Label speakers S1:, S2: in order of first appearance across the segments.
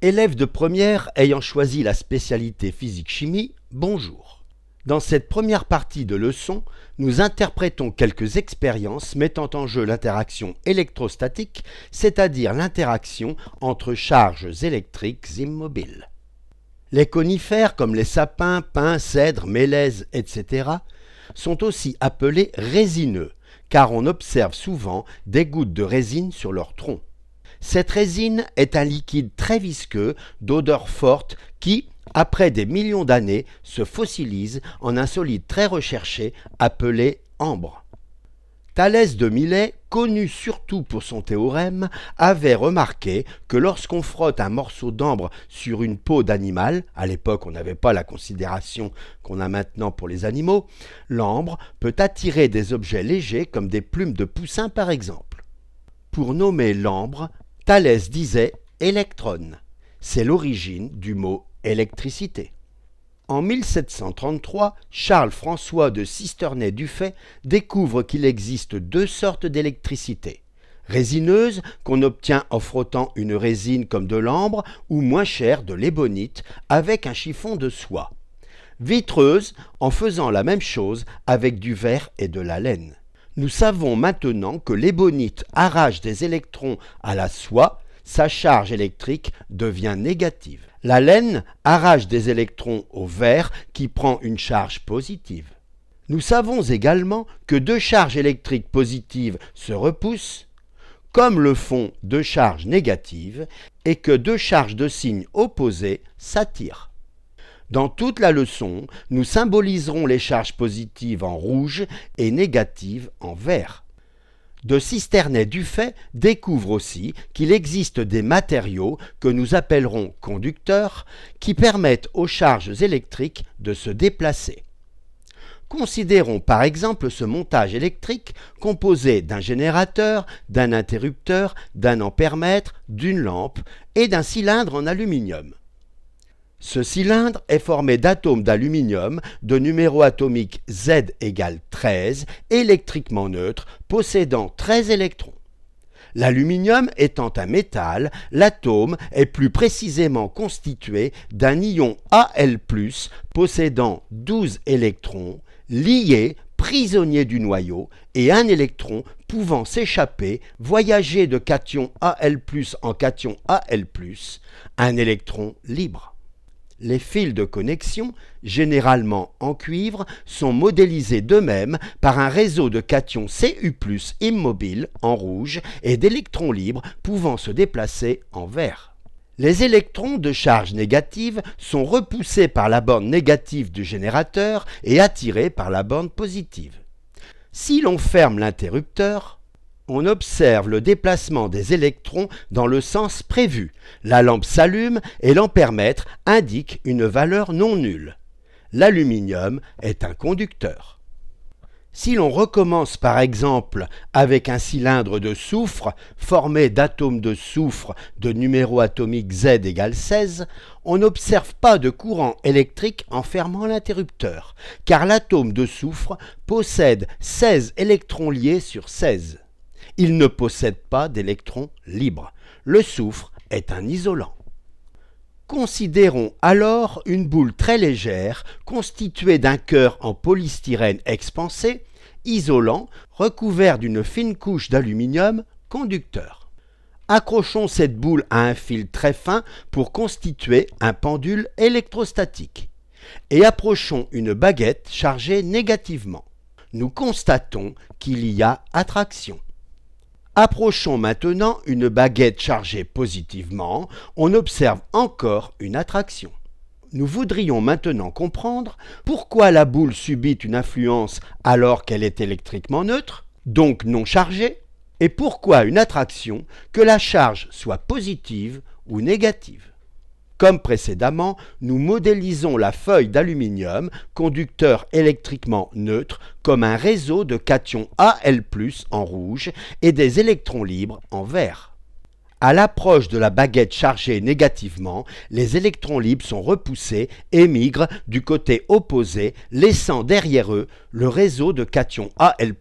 S1: Élèves de première ayant choisi la spécialité physique-chimie, bonjour. Dans cette première partie de leçon, nous interprétons quelques expériences mettant en jeu l'interaction électrostatique, c'est-à-dire l'interaction entre charges électriques immobiles. Les conifères comme les sapins, pins, cèdres, mélèzes, etc. sont aussi appelés résineux, car on observe souvent des gouttes de résine sur leur tronc. Cette résine est un liquide très visqueux, d'odeur forte, qui, après des millions d'années, se fossilise en un solide très recherché appelé ambre. Thalès de Milet, connu surtout pour son théorème, avait remarqué que lorsqu'on frotte un morceau d'ambre sur une peau d'animal, à l'époque on n'avait pas la considération qu'on a maintenant pour les animaux, l'ambre peut attirer des objets légers comme des plumes de poussin par exemple. Pour nommer l'ambre, Thalès disait « électron ». C'est l'origine du mot « électricité ». En 1733, Charles-François de Cisternay-Dufay découvre qu'il existe deux sortes d'électricité. Résineuse, qu'on obtient en frottant une résine comme de l'ambre, ou moins chère, de l'ébonite, avec un chiffon de soie. Vitreuse, en faisant la même chose avec du verre et de la laine. Nous savons maintenant que l'ébonite arrache des électrons à la soie, sa charge électrique devient négative. La laine arrache des électrons au verre qui prend une charge positive. Nous savons également que deux charges électriques positives se repoussent, comme le font deux charges négatives, et que deux charges de signe opposés s'attirent. Dans toute la leçon, nous symboliserons les charges positives en rouge et négatives en vert. De Cisternay-Dufay découvre aussi qu'il existe des matériaux que nous appellerons conducteurs qui permettent aux charges électriques de se déplacer. Considérons par exemple ce montage électrique composé d'un générateur, d'un interrupteur, d'un ampèremètre, d'une lampe et d'un cylindre en aluminium. Ce cylindre est formé d'atomes d'aluminium de numéro atomique Z égale 13, électriquement neutre, possédant 13 électrons. L'aluminium étant un métal, l'atome est plus précisément constitué d'un ion Al+, possédant 12 électrons, lié, prisonnier du noyau, et un électron pouvant s'échapper, voyager de cation Al+ en cation Al+, un électron libre. Les fils de connexion, généralement en cuivre, sont modélisés d'eux-mêmes par un réseau de cations Cu+, immobiles, en rouge, et d'électrons libres pouvant se déplacer en vert. Les électrons de charge négative sont repoussés par la borne négative du générateur et attirés par la borne positive. Si l'on ferme l'interrupteur, on observe le déplacement des électrons dans le sens prévu. La lampe s'allume et l'ampèremètre indique une valeur non nulle. L'aluminium est un conducteur. Si l'on recommence par exemple avec un cylindre de soufre formé d'atomes de soufre de numéro atomique Z égale 16, on n'observe pas de courant électrique en fermant l'interrupteur, car l'atome de soufre possède 16 électrons liés sur 16. Il ne possède pas d'électrons libres. Le soufre est un isolant. Considérons alors une boule très légère constituée d'un cœur en polystyrène expansé, isolant, recouvert d'une fine couche d'aluminium, conducteur. Accrochons cette boule à un fil très fin pour constituer un pendule électrostatique. Et approchons une baguette chargée négativement. Nous constatons qu'il y a attraction. Approchons maintenant une baguette chargée positivement, on observe encore une attraction. Nous voudrions maintenant comprendre pourquoi la boule subit une influence alors qu'elle est électriquement neutre, donc non chargée, et pourquoi une attraction que la charge soit positive ou négative. Comme précédemment, nous modélisons la feuille d'aluminium, conducteur électriquement neutre, comme un réseau de cations Al+ en rouge et des électrons libres en vert. À l'approche de la baguette chargée négativement, les électrons libres sont repoussés et migrent du côté opposé, laissant derrière eux le réseau de cations Al+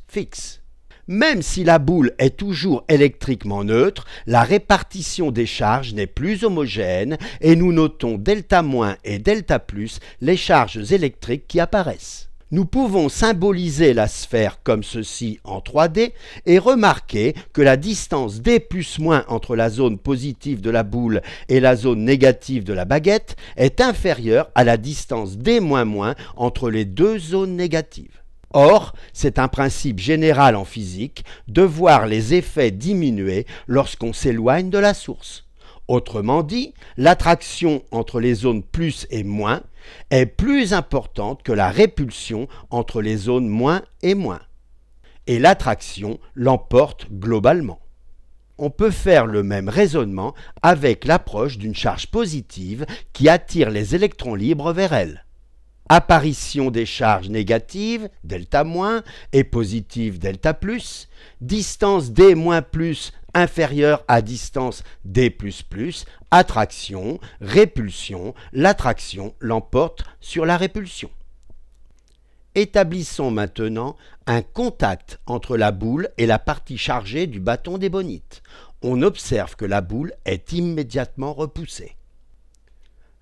S1: fixe. Même si la boule est toujours électriquement neutre, la répartition des charges n'est plus homogène et nous notons δ- et δ+, les charges électriques qui apparaissent. Nous pouvons symboliser la sphère comme ceci en 3D et remarquer que la distance d +- entre la zone positive de la boule et la zone négative de la baguette est inférieure à la distance d-, entre les deux zones négatives. Or, c'est un principe général en physique de voir les effets diminuer lorsqu'on s'éloigne de la source. Autrement dit, l'attraction entre les zones plus et moins est plus importante que la répulsion entre les zones moins et moins. Et l'attraction l'emporte globalement. On peut faire le même raisonnement avec l'approche d'une charge positive qui attire les électrons libres vers elle. Apparition des charges négatives, δ- et positives, δ+, distance d- inférieure à distance d++, attraction, répulsion, l'attraction l'emporte sur la répulsion. Établissons maintenant un contact entre la boule et la partie chargée du bâton d'ébonite. On observe que la boule est immédiatement repoussée.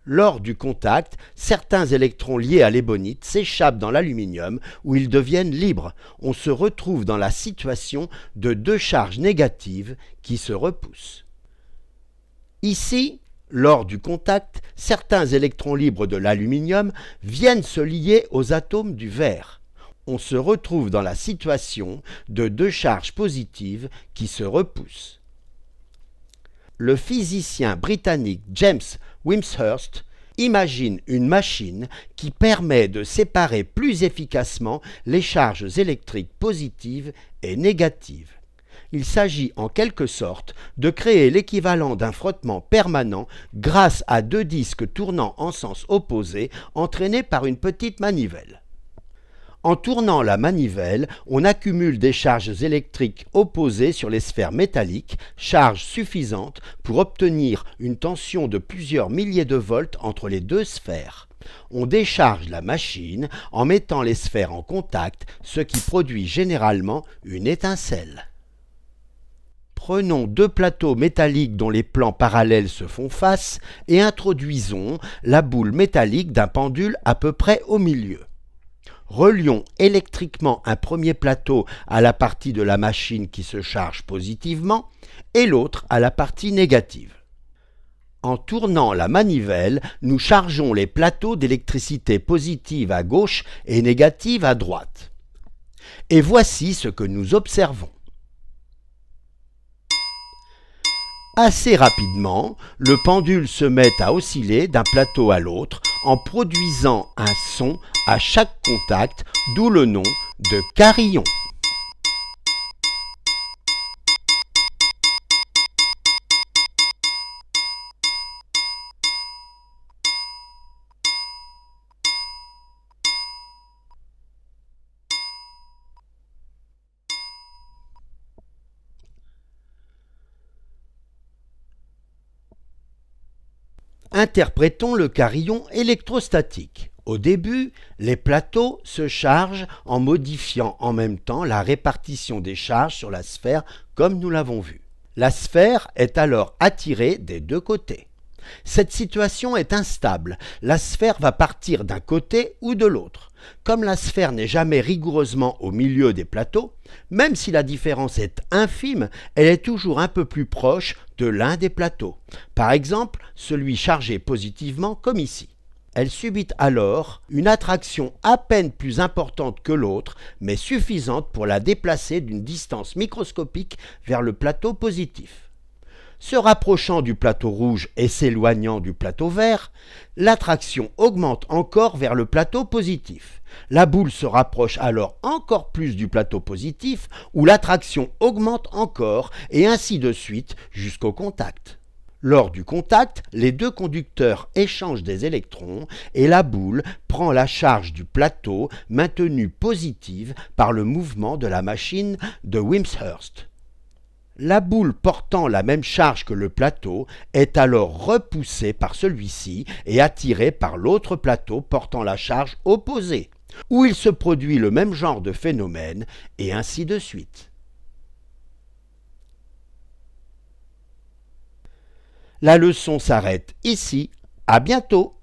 S1: Lors du contact, certains électrons liés à l'ébonite s'échappent dans l'aluminium où ils deviennent libres. On se retrouve dans la situation de deux charges négatives qui se repoussent. Ici, lors du contact, certains électrons libres de l'aluminium viennent se lier aux atomes du verre. On se retrouve dans la situation de deux charges positives qui se repoussent. Le physicien britannique James Wimshurst imagine une machine qui permet de séparer plus efficacement les charges électriques positives et négatives. Il s'agit en quelque sorte de créer l'équivalent d'un frottement permanent grâce à deux disques tournant en sens opposé entraînés par une petite manivelle. En tournant la manivelle, on accumule des charges électriques opposées sur les sphères métalliques, charges suffisantes pour obtenir une tension de plusieurs milliers de volts entre les deux sphères. On décharge la machine en mettant les sphères en contact, ce qui produit généralement une étincelle. Prenons deux plateaux métalliques dont les plans parallèles se font face et introduisons la boule métallique d'un pendule à peu près au milieu. Relions électriquement un premier plateau à la partie de la machine qui se charge positivement et l'autre à la partie négative. En tournant la manivelle, nous chargeons les plateaux d'électricité positive à gauche et négative à droite. Et voici ce que nous observons. Assez rapidement, le pendule se met à osciller d'un plateau à l'autre en produisant un son à chaque contact, d'où le nom de carillon. Interprétons le carillon électrostatique. Au début, les plateaux se chargent en modifiant en même temps la répartition des charges sur la sphère comme nous l'avons vu. La sphère est alors attirée des deux côtés. Cette situation est instable, la sphère va partir d'un côté ou de l'autre. Comme la sphère n'est jamais rigoureusement au milieu des plateaux, même si la différence est infime, elle est toujours un peu plus proche de l'un des plateaux. Par exemple, celui chargé positivement comme ici. Elle subit alors une attraction à peine plus importante que l'autre, mais suffisante pour la déplacer d'une distance microscopique vers le plateau positif. Se rapprochant du plateau rouge et s'éloignant du plateau vert, l'attraction augmente encore vers le plateau positif. La boule se rapproche alors encore plus du plateau positif où l'attraction augmente encore et ainsi de suite jusqu'au contact. Lors du contact, les deux conducteurs échangent des électrons et la boule prend la charge du plateau maintenue positive par le mouvement de la machine de Wimshurst. La boule portant la même charge que le plateau est alors repoussée par celui-ci et attirée par l'autre plateau portant la charge opposée, où il se produit le même genre de phénomène, et ainsi de suite. La leçon s'arrête ici. À bientôt!